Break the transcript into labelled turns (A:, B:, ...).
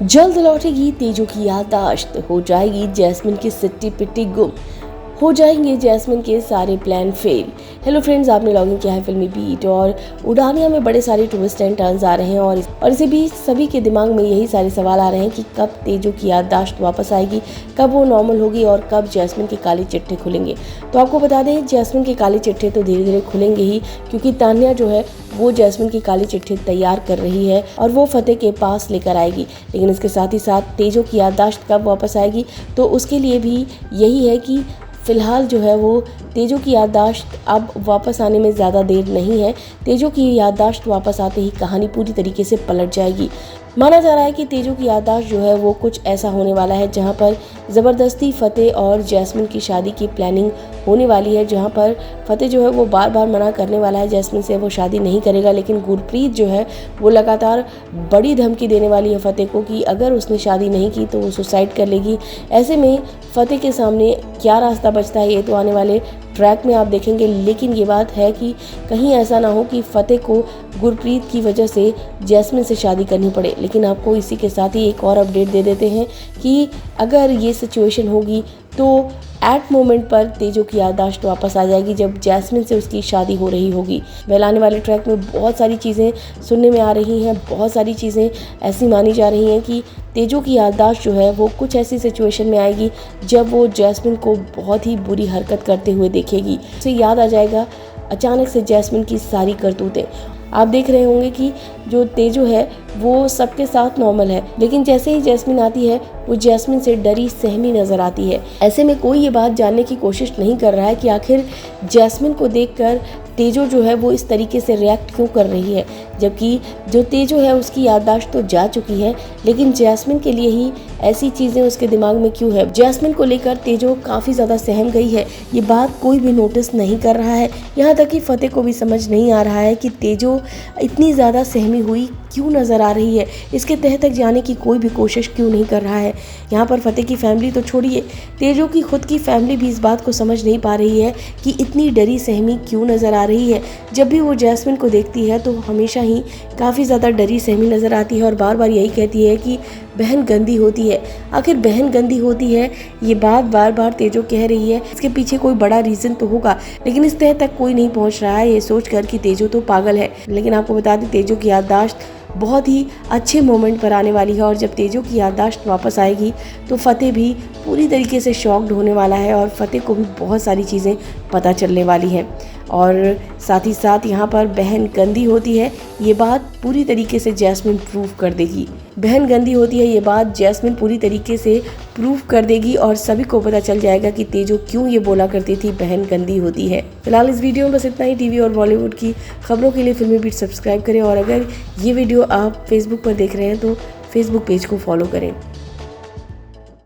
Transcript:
A: जल्द लौटेगी तेजो की याददाश्त, हो जाएगी जैस्मिन की सिट्टी पिट्टी गुम, हो जाएंगे जैस्मिन के सारे प्लान फेल। हेलो फ्रेंड्स, आपने लॉगिन किया है फिल्मी बीट और उड़ानिया में बड़े सारे ट्विस्ट एंड टर्न्स आ रहे हैं और इसी बीच सभी के दिमाग में यही सारे सवाल आ रहे हैं कि कब तेजो की याददाश्त वापस आएगी, कब वो नॉर्मल होगी और कब जैस्मिन के काले चिट्ठे खुलेंगे। तो आपको बता दें, जैस्मिन के काले चिट्ठे तो धीरे धीरे खुलेंगे ही, क्योंकि तान्या जो है वो जैस्मिन की काली चिट्ठी तैयार कर रही है और वो फतेह के पास लेकर आएगी। लेकिन इसके साथ ही साथ तेजो की याददाश्त कब वापस आएगी, तो उसके लिए भी यही है कि फ़िलहाल जो है वो तेजो की याददाश्त अब वापस आने में ज़्यादा देर नहीं है। तेजो की याददाश्त वापस आते ही कहानी पूरी तरीके से पलट जाएगी। माना जा रहा है कि तेजो की याददाश्त जो है वो कुछ ऐसा होने वाला है जहां पर ज़बरदस्ती फतेह और जैस्मिन की शादी की प्लानिंग होने वाली है, जहां पर फतेह जो है वो बार बार मना करने वाला है जैस्मिन से, वो शादी नहीं करेगा। लेकिन गुरप्रीत जो है वो लगातार बड़ी धमकी देने वाली है फतेह को कि अगर उसने शादी नहीं की तो वो सुसाइड कर लेगी। ऐसे में फतेह के सामने क्या रास्ता बचता है ये तो आने वाले ट्रैक में आप देखेंगे। लेकिन ये बात है कि कहीं ऐसा ना हो कि फतेह को गुरप्रीत की वजह से जैस्मिन से शादी करनी पड़े। लेकिन आपको इसी के साथ ही एक और अपडेट दे देते हैं कि अगर ये सिचुएशन होगी तो एट मोमेंट पर तेजो की याददाश्त वापस आ जाएगी जब जैस्मिन से उसकी शादी हो रही होगी। आने वाले ट्रैक में बहुत सारी चीज़ें सुनने में आ रही हैं, बहुत सारी चीज़ें ऐसी मानी जा रही हैं कि तेजो की याददाश्त जो है वो कुछ ऐसी सिचुएशन में आएगी जब वो जैस्मिन को बहुत ही बुरी हरकत करते हुए देखेगी। उसे याद आ जाएगा अचानक से जैस्मिन की सारी करतूतें। आप देख रहे होंगे कि जो तेजो है वो सबके साथ नॉर्मल है, लेकिन जैसे ही जैस्मिन आती है वो जैस्मिन से डरी सहमी नजर आती है। ऐसे में कोई ये बात जानने की कोशिश नहीं कर रहा है कि आखिर जैस्मिन को देखकर तेजो जो है वो इस तरीके से रिएक्ट क्यों कर रही है, जबकि जो तेजो है उसकी याददाश्त तो जा चुकी है, लेकिन जैस्मिन के लिए ही ऐसी चीज़ें उसके दिमाग में क्यों है। जैस्मिन को लेकर तेजो काफ़ी ज़्यादा सहम गई है, ये बात कोई भी नोटिस नहीं कर रहा है। यहाँ तक कि फतेह को भी समझ नहीं आ रहा है कि तेजो इतनी ज़्यादा सहमी हुई क्यों नज़र आ रही है, इसके तह तक जाने की कोई भी कोशिश क्यों नहीं कर रहा है। यहाँ पर फतेह की फैमिली तो छोड़िए, तेजो की खुद की फैमिली भी इस बात को समझ नहीं पा रही है कि इतनी डरी सहमी क्यों नज़र आ रही है। जब भी वो जैस्मिन को देखती है तो हमेशा ही काफ़ी ज़्यादा डरी सहमी नज़र आती है और बार बार यही कहती है कि बहन गंदी होती है। आखिर बहन गंदी होती है, ये बात बार बार तेजो कह रही है। इसके पीछे कोई बड़ा रीज़न तो होगा, लेकिन इस तह तक कोई नहीं पहुंच रहा है ये सोचकर कि तेजो तो पागल है। लेकिन आपको बता दें, तेजो की याददाश्त बहुत ही अच्छे मोमेंट पर आने वाली है और जब तेजो की याददाश्त वापस आएगी तो फतेह भी पूरी तरीके से शॉक्ड होने वाला है और फतेह को भी बहुत सारी चीज़ें पता चलने वाली हैं। और साथ ही साथ यहाँ पर बहन गंदी होती है, ये बात पूरी तरीके से जैस्मिन प्रूव कर देगी। बहन गंदी होती है, ये बात जैस्मिन पूरी तरीके से प्रूव कर देगी और सभी को पता चल जाएगा कि तेजो क्यों ये बोला करती थी बहन गंदी होती है। फिलहाल इस वीडियो में बस इतना ही। टीवी और बॉलीवुड की खबरों के लिए फिल्मी बीट सब्सक्राइब करें और अगर ये वीडियो आप फेसबुक पर देख रहे हैं तो फेसबुक पेज को फॉलो करें।